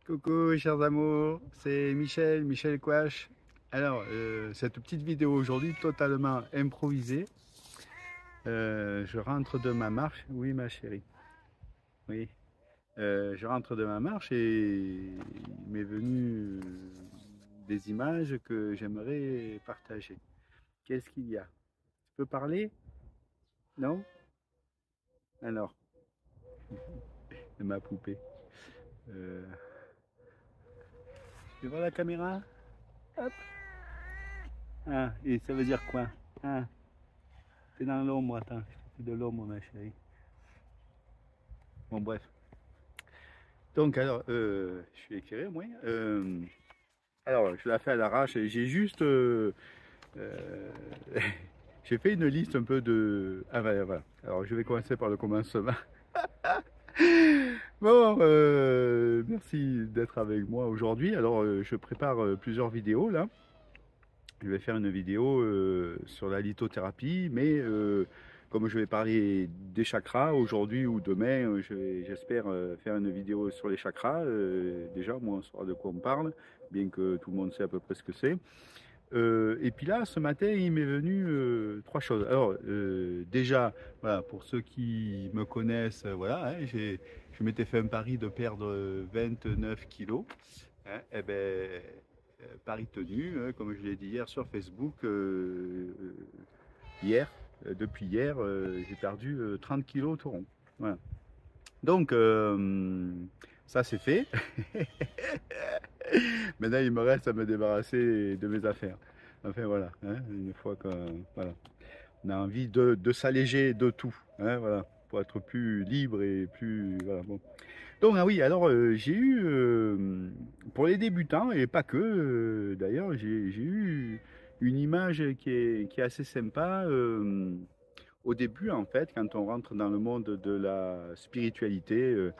Coucou chers amours, c'est Michel Quash. Alors, cette petite vidéo aujourd'hui totalement improvisée. Je rentre de ma marche, oui ma chérie, oui. Je rentre de ma marche et il m'est venu des images que j'aimerais partager. Qu'est-ce qu'il y a? Tu peux parler? Non? Alors, de ma poupée. Euh, tu vois la caméra? Hop. Ah, et ça veut dire quoi? Ah. T'es dans l'ombre, attends, c'est de l'ombre, ma chérie. Bon, bref. Donc, alors, je suis éclairé, moi. Alors, je l'ai fait à l'arrache. J'ai juste. Euh, j'ai fait une liste un peu de. Ah, voilà, voilà. Alors, je vais commencer par le commencement. Bon, merci d'être avec moi aujourd'hui. Alors, je prépare plusieurs vidéos là. Je vais faire une vidéo sur la lithothérapie, mais comme je vais parler des chakras aujourd'hui ou demain, j'espère faire une vidéo sur les chakras. Déjà, moi, on saura de quoi on parle, bien que tout le monde sait à peu près ce que c'est. Et puis là, ce matin, il m'est venu trois choses. Alors, déjà, voilà, pour ceux qui me connaissent, voilà, hein, je m'étais fait un pari de perdre 29 kilos. Hein, eh ben, pari tenu, hein, comme je l'ai dit hier sur Facebook, hier, depuis hier, j'ai perdu 30 kilos tout rond. Voilà. Donc, ça c'est fait. Maintenant, il me reste à me débarrasser de mes affaires. Enfin, voilà, hein, une fois qu'on voilà, on a envie de s'alléger de tout, hein, voilà, pour être plus libre et plus. Voilà, bon. Donc, ah oui, alors j'ai eu, pour les débutants, et pas que, d'ailleurs, j'ai eu une image qui est assez sympa. Au début, en fait, quand on rentre dans le monde de la spiritualité,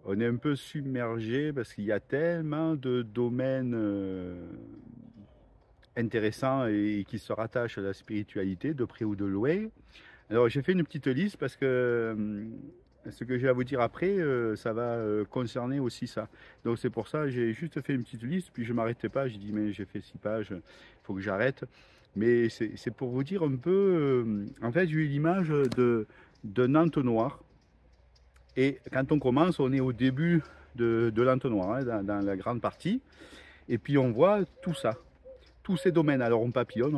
on est un peu submergé parce qu'il y a tellement de domaines intéressants et qui se rattachent à la spiritualité, de près ou de loin. Alors j'ai fait une petite liste parce que ce que j'ai à vous dire après, ça va concerner aussi ça. Donc c'est pour ça j'ai juste fait une petite liste, puis je ne m'arrêtais pas, j'ai dit mais j'ai fait 6 pages, il faut que j'arrête. Mais c'est pour vous dire un peu, en fait j'ai eu l'image d'un entonnoir. Et quand on commence, on est au début de l'entonnoir, hein, dans la grande partie. Et puis on voit tout ça, tous ces domaines. Alors on papillonne,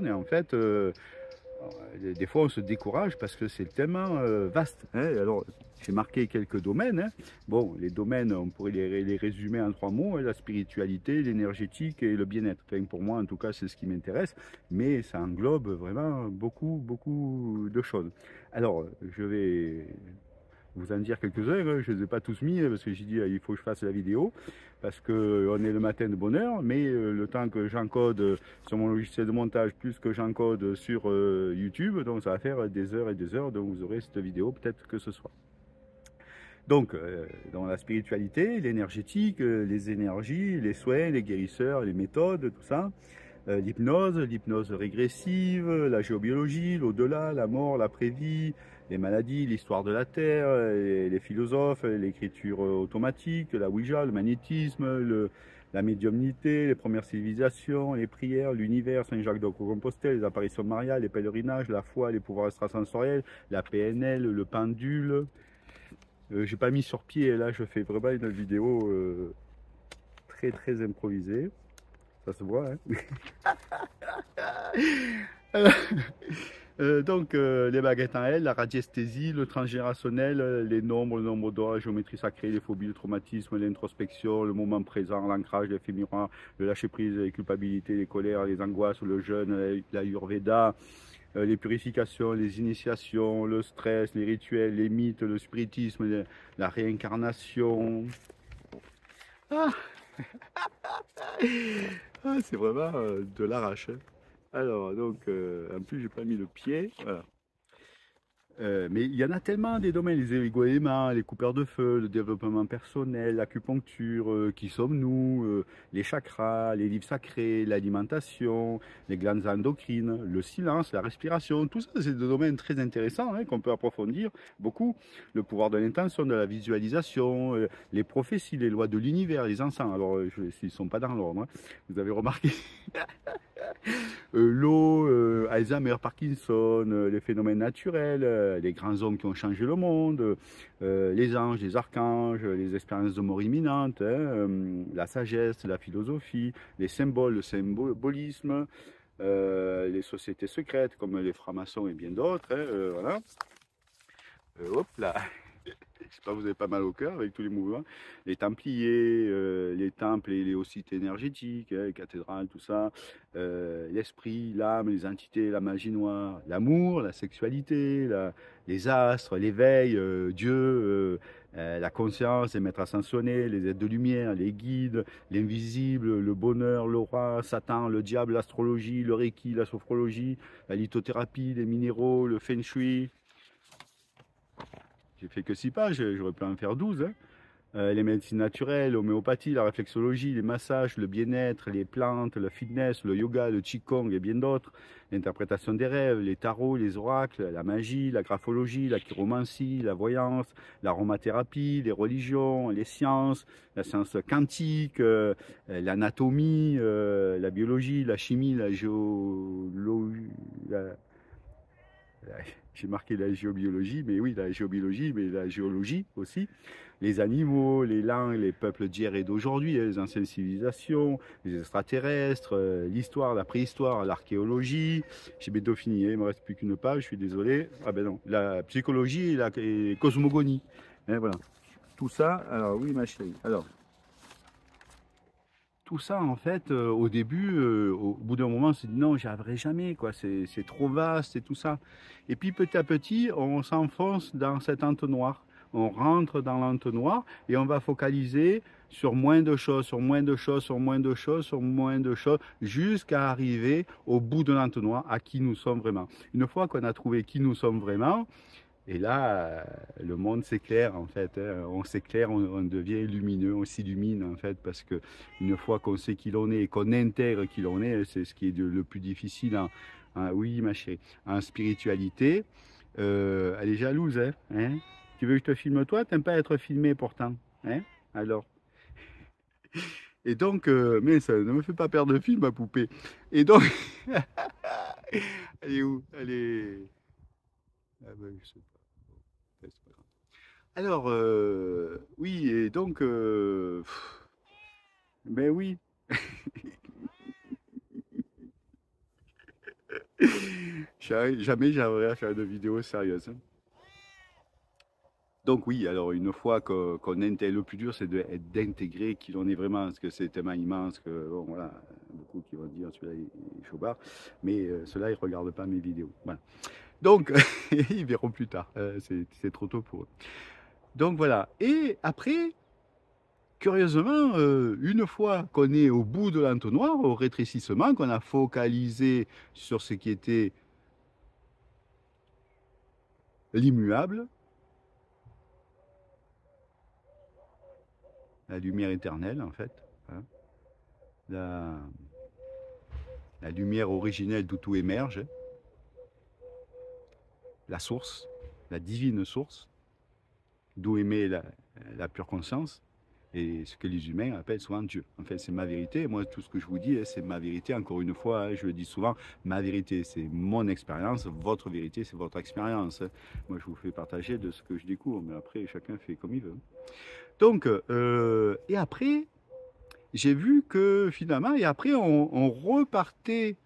et en fait, des fois on se décourage parce que c'est tellement vaste. Hein. Alors j'ai marqué quelques domaines. Hein. Bon, les domaines, on pourrait les résumer en 3 mots, hein, la spiritualité, l'énergétique et le bien-être. Enfin, pour moi, en tout cas, c'est ce qui m'intéresse, mais ça englobe vraiment beaucoup, beaucoup de choses. Alors, je vais vous en dire quelques-uns, hein. Je ne les ai pas tous mis parce que j'ai dit il faut que je fasse la vidéo parce qu'on est le matin de bonne heure, mais le temps que j'encode sur mon logiciel de montage plus que j'encode sur YouTube, donc ça va faire des heures et des heures, donc vous aurez cette vidéo peut-être que ce soir. Donc, dans la spiritualité, l'énergétique, les énergies, les soins, les guérisseurs, les méthodes, tout ça, l'hypnose régressive, la géobiologie, l'au-delà, la mort, l'après-vie, les maladies, l'histoire de la Terre, les philosophes, l'écriture automatique, la Ouija, le magnétisme, la médiumnité, les premières civilisations, les prières, l'univers, Saint-Jacques de Compostelle, les apparitions mariales, les pèlerinages, la foi, les pouvoirs extrasensoriels, la PNL, le pendule. J'ai pas mis sur pied, là je fais vraiment une vidéo très très improvisée. Ça se voit, hein. Donc, les baguettes en L, la radiesthésie, le transgénérationnel, les nombres, le nombre d'or, la géométrie sacrée, les phobies, le traumatisme, l'introspection, le moment présent, l'ancrage, l'effet miroir, le lâcher-prise, les culpabilités, les colères, les angoisses, le jeûne, la Ayurveda, les purifications, les initiations, le stress, les rituels, les mythes, le spiritisme, la réincarnation. Ah, ah, c'est vraiment de l'arrache. Hein. Alors, donc, en plus, j'ai pas mis le pied. Voilà. Mais il y en a tellement des domaines, les égoéléments, les coupeurs de feu, le développement personnel, l'acupuncture, qui sommes-nous, les chakras, les livres sacrés, l'alimentation, les glandes endocrines, le silence, la respiration, tout ça, c'est des domaines très intéressants hein, qu'on peut approfondir beaucoup. Le pouvoir de l'intention, de la visualisation, les prophéties, les lois de l'univers, les encens. Alors, ils ne sont pas dans l'ordre, hein, vous avez remarqué. L'eau, Alzheimer, Parkinson, les phénomènes naturels, les grands hommes qui ont changé le monde, les anges, les archanges, les expériences de mort imminente, hein, la sagesse, la philosophie, les symboles, le symbolisme, les sociétés secrètes comme les francs-maçons et bien d'autres. Hein, voilà. Hop là. J'espère que vous n'avez pas mal au cœur avec tous les mouvements. Les Templiers, les temples et les sites énergétiques, hein, les cathédrales, tout ça. L'esprit, l'âme, les entités, la magie noire, l'amour, la sexualité, les astres, l'éveil, Dieu, la conscience, les maîtres ascensionnés, les êtres de lumière, les guides, l'invisible, le bonheur, le roi, Satan, le diable, l'astrologie, le reiki, la sophrologie, la lithothérapie, les minéraux, le feng shui. J'ai fait que 6 pages, j'aurais pu en faire 12. Hein. Les médecines naturelles, l'homéopathie, la réflexologie, les massages, le bien-être, les plantes, le fitness, le yoga, le qigong et bien d'autres. L'interprétation des rêves, les tarots, les oracles, la magie, la graphologie, la chiromancie, la voyance, l'aromathérapie, les religions, les sciences, la science quantique, l'anatomie, la biologie, la chimie, la géologie. J'ai marqué la géobiologie, mais oui, la géobiologie, mais la géologie aussi. Les animaux, les langues, les peuples d'hier et d'aujourd'hui, les anciennes civilisations, les extraterrestres, l'histoire, la préhistoire, l'archéologie. J'ai bientôt fini, il ne me reste plus qu'une page, je suis désolé. Ah ben non, la psychologie et la cosmogonie. Et voilà. Tout ça, alors oui ma chérie, alors... Tout ça, en fait, au début, au bout d'un moment, on se dit non, j'y arriverai jamais, quoi. C'est trop vaste et tout ça. Et puis petit à petit, on s'enfonce dans cet entonnoir. On rentre dans l'entonnoir et on va focaliser sur moins de choses, sur moins de choses, sur moins de choses, sur moins de choses, jusqu'à arriver au bout de l'entonnoir, à qui nous sommes vraiment. Une fois qu'on a trouvé qui nous sommes vraiment, et là, le monde s'éclaire en fait, hein. On s'éclaire, on devient lumineux, on s'illumine en fait, parce que une fois qu'on sait qui l'on est et qu'on intègre qui l'on est, c'est ce qui est le plus difficile oui ma chérie, en spiritualité. Elle est jalouse, hein. Tu veux que je te filme toi? T'aimes pas être filmé pourtant, hein? Alors. Et donc, mais ça ne me fait pas perdre de film, ma poupée. Et donc, elle est où? Elle est... Ah ben, je sais pas. C'est pas grave. Alors, oui, et donc, ben oui, jamais j'arriverai à faire de vidéos sérieuses. Hein. Donc oui, alors une fois qu'on intègre, le plus dur, c'est d'intégrer qui l'on est vraiment, parce que c'est tellement immense que, bon, voilà, beaucoup qui vont dire, celui-là, il est chaubard, mais ceux-là, ils ne regardent pas mes vidéos. Voilà. Donc, ils verront plus tard, c'est trop tôt pour eux. Donc voilà, et après... Curieusement, une fois qu'on est au bout de l'entonnoir, au rétrécissement, qu'on a focalisé sur ce qui était l'immuable, la lumière éternelle en fait, hein, la lumière originelle d'où tout émerge, la source, la divine source, d'où émet la pure conscience, et ce que les humains appellent souvent Dieu. En fait, c'est ma vérité. Moi, tout ce que je vous dis, c'est ma vérité. Encore une fois, je le dis souvent, ma vérité, c'est mon expérience. Votre vérité, c'est votre expérience. Moi, je vous fais partager de ce que je découvre, mais après, chacun fait comme il veut. Donc, et après, j'ai vu que finalement, et après, on repartait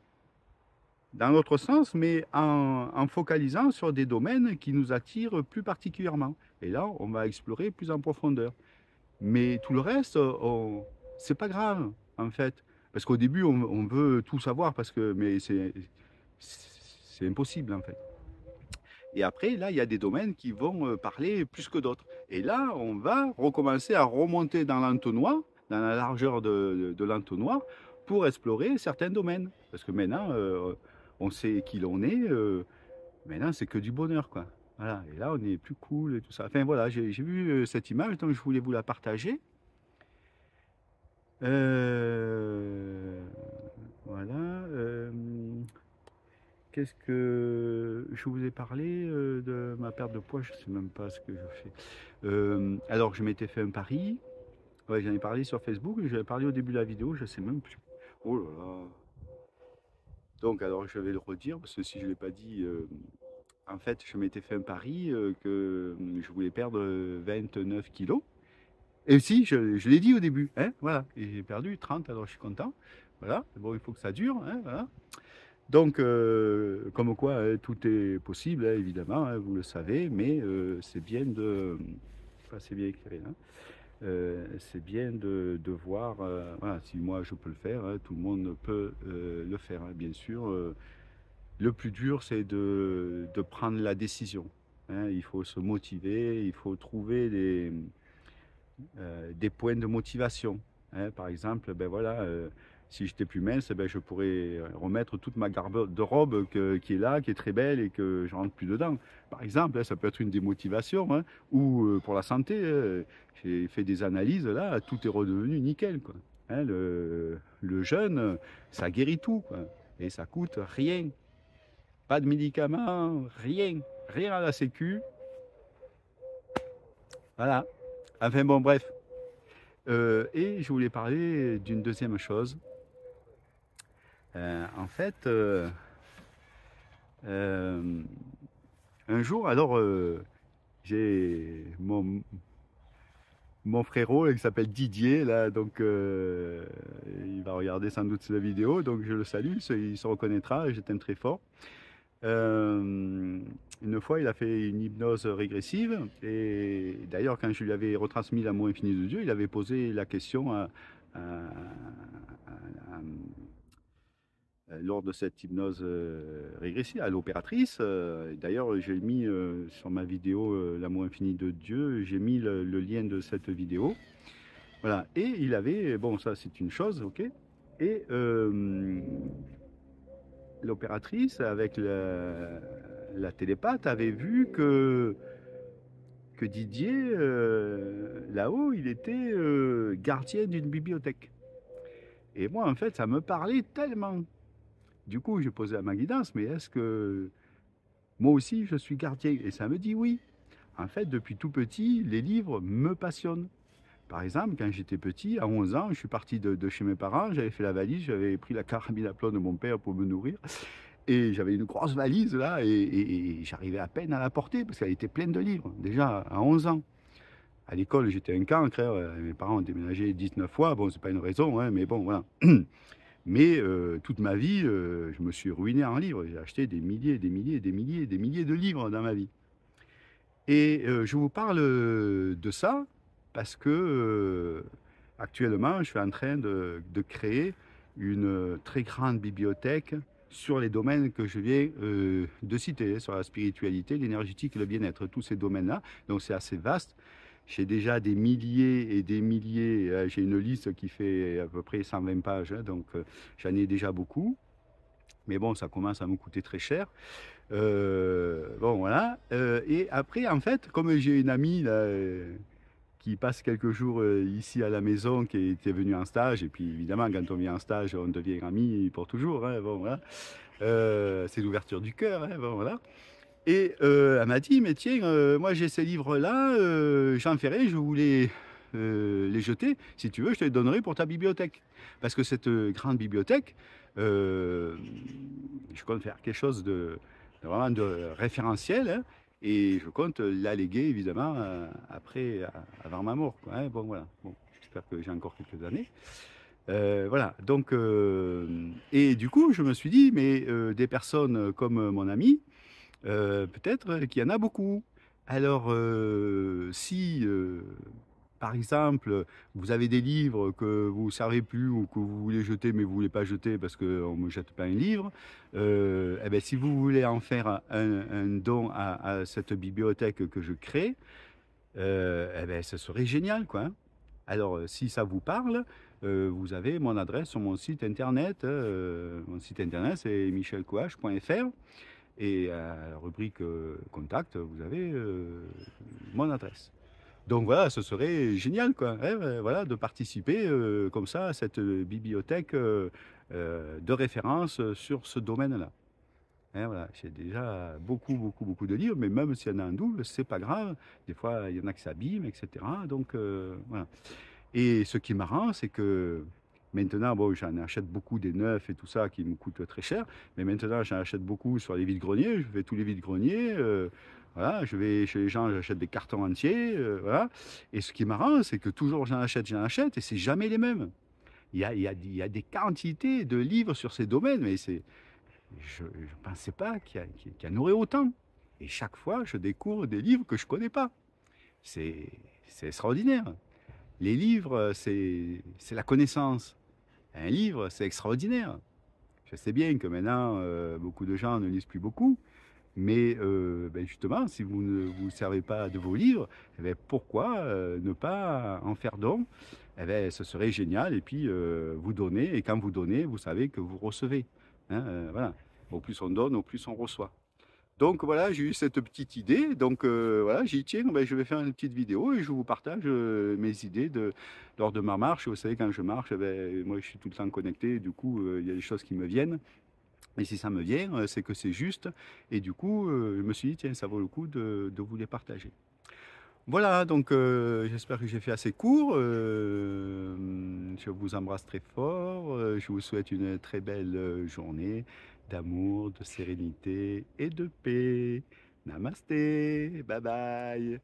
dans l'autre sens, mais en focalisant sur des domaines qui nous attirent plus particulièrement. Et là, on va explorer plus en profondeur. Mais tout le reste, c'est pas grave, en fait. Parce qu'au début, on veut tout savoir, mais c'est impossible, en fait. Et après, là, il y a des domaines qui vont parler plus que d'autres. Et là, on va recommencer à remonter dans l'entonnoir, dans la largeur de l'entonnoir, pour explorer certains domaines. Parce que maintenant, on sait qui l'on est. Maintenant, c'est que du bonheur, quoi. Voilà, et là, on est plus cool et tout ça. Enfin, voilà, j'ai vu cette image, donc je voulais vous la partager. Euh, voilà. Qu'est-ce que je vous ai parlé de ma perte de poids? Je sais même pas ce que je fais. Alors, je m'étais fait un pari. Ouais, j'en ai parlé sur Facebook. J'en ai parlé au début de la vidéo. Je sais même plus. Oh là là. Donc, alors, je vais le redire parce que si je l'ai pas dit, en fait, je m'étais fait un pari que je voulais perdre 29 kilos. Et si, je l'ai dit au début, hein, voilà. Et j'ai perdu 30, alors je suis content. Voilà. Bon, il faut que ça dure, hein, voilà. Donc, comme quoi, tout est possible, hein, évidemment, hein, vous le savez, mais c'est bien de. Enfin, c'est bien éclairé, hein. C'est bien de voir, voilà, si moi je peux le faire, hein, tout le monde peut le faire, hein, bien sûr. Le plus dur, c'est de prendre la décision, hein. Il faut se motiver, il faut trouver des points de motivation, hein. Par exemple, ben voilà, si j'étais plus mince, ben je pourrais remettre toute ma garde-robe qui est là, qui est très belle et que je rentre plus dedans. Par exemple, hein, ça peut être une démotivation, hein. Ou pour la santé, j'ai fait des analyses, là, tout est redevenu nickel, quoi. Hein, le jeûne, ça guérit tout, quoi. Et ça coûte rien. Pas de médicaments, rien. Rien à la sécu. Voilà. Enfin bon, bref. Et je voulais parler d'une deuxième chose. En fait, euh, un jour, alors, j'ai mon frérot qui s'appelle Didier, là, donc il va regarder sans doute la vidéo, donc je le salue, il se reconnaîtra, je t'aime très fort. Une fois, il a fait une hypnose régressive et d'ailleurs, quand je lui avais retransmis l'amour infini de Dieu, il avait posé la question à- à- lors de cette hypnose régressive à l'opératrice. D'ailleurs, j'ai mis sur ma vidéo l'amour infini de Dieu, j'ai mis le lien de cette vidéo. Voilà. Et il avait, bon, ça c'est une chose, ok. Et l'opératrice, avec la télépathe, avait vu que Didier, là-haut, il était gardien d'une bibliothèque. Et moi, en fait, ça me parlait tellement. Du coup, j'ai posé à ma guidance, mais est-ce que moi aussi, je suis gardien? Et ça me dit oui. En fait, depuis tout petit, les livres me passionnent. Par exemple, quand j'étais petit, à 11 ans, je suis parti de chez mes parents, j'avais fait la valise, j'avais pris la carabine à plomb de mon père pour me nourrir. Et j'avais une grosse valise là, et j'arrivais à peine à la porter parce qu'elle était pleine de livres, déjà à 11 ans. À l'école, j'étais un cancre, hein, mes parents ont déménagé 19 fois, bon, c'est pas une raison, hein, mais bon, voilà. Mais toute ma vie, je me suis ruiné en livres. J'ai acheté des milliers, des milliers, des milliers, des milliers de livres dans ma vie. Et je vous parle de ça parce que actuellement, je suis en train de créer une très grande bibliothèque sur les domaines que je viens de citer, sur la spiritualité, l'énergétique et le bien-être, tous ces domaines-là. Donc c'est assez vaste. J'ai déjà des milliers et des milliers, j'ai une liste qui fait à peu près 120 pages, hein, donc j'en ai déjà beaucoup. Mais bon, ça commence à me coûter très cher. Bon, voilà. Et après, en fait, comme j'ai une amie là, qui passe quelques jours ici à la maison, qui était venue en stage, et puis évidemment, quand on vient en stage, on devient ami pour toujours, hein, bon, voilà. C'est l'ouverture du cœur, hein, bon, voilà. Et elle m'a dit, mais tiens, moi j'ai ces livres-là, j'en fais rien, je voulais les jeter. Si tu veux, je te les donnerai pour ta bibliothèque. Parce que cette grande bibliothèque, euh, je compte faire quelque chose de vraiment de référentiel, hein, et je compte l'alléguer évidemment après, avant ma mort, quoi, hein. Bon, voilà. Bon, j'espère que j'ai encore quelques années. Voilà, donc, et du coup, je me suis dit, mais des personnes comme mon ami, peut-être qu'il y en a beaucoup. Alors, si, par exemple, vous avez des livres que vous ne servez plus ou que vous voulez jeter, mais vous ne voulez pas jeter parce qu'on ne me jette pas un livre, eh ben, si vous voulez en faire un don à cette bibliothèque que je crée, eh ben, ce serait génial, quoi, hein. Alors, si ça vous parle, vous avez mon adresse sur mon site internet. Mon site internet, c'est michelcoh.fr. Et à la rubrique contact, vous avez mon adresse. Donc voilà, ce serait génial, quoi, hein, voilà, de participer comme ça à cette bibliothèque de référence sur ce domaine-là. Hein, voilà, j'ai déjà beaucoup, beaucoup, beaucoup de livres, mais même s'il y en a un double, c'est pas grave. Des fois, il y en a qui s'abîment, etc. Donc voilà. Et ce qui est marrant, c'est que maintenant, bon, j'en achète beaucoup des neufs et tout ça qui me coûtent très cher, mais maintenant, j'en achète beaucoup sur les vides-greniers. Je fais tous les vides-greniers. Voilà, je vais chez les gens, j'achète des cartons entiers. Voilà. Et ce qui est marrant, c'est que toujours j'en achète, et c'est jamais les mêmes. Il y a des quantités de livres sur ces domaines, mais je ne pensais pas qu'il y en aurait autant. Et chaque fois, je découvre des livres que je ne connais pas. C'est c'est extraordinaire. Les livres, c'est la connaissance. Un livre, c'est extraordinaire. Je sais bien que maintenant, beaucoup de gens ne lisent plus beaucoup, mais ben justement, si vous ne vous servez pas de vos livres, eh ben pourquoi ne pas en faire don? Eh ben, ce serait génial. Et puis, vous donnez, et quand vous donnez, vous savez que vous recevez. Hein, voilà. Au plus on donne, au plus on reçoit. Donc voilà, j'ai eu cette petite idée. Donc voilà, j'y tiens. Ben, je vais faire une petite vidéo et je vous partage mes idées lors de ma marche. Vous savez, quand je marche, eh ben, moi je suis tout le temps connecté. Du coup, il y a des choses qui me viennent. Et si ça me vient, c'est que c'est juste. Et du coup, je me suis dit, tiens, ça vaut le coup de vous les partager. Voilà, donc j'espère que j'ai fait assez court. Je vous embrasse très fort. Je vous souhaite une très belle journée d'amour, de sérénité et de paix. Namasté, bye bye.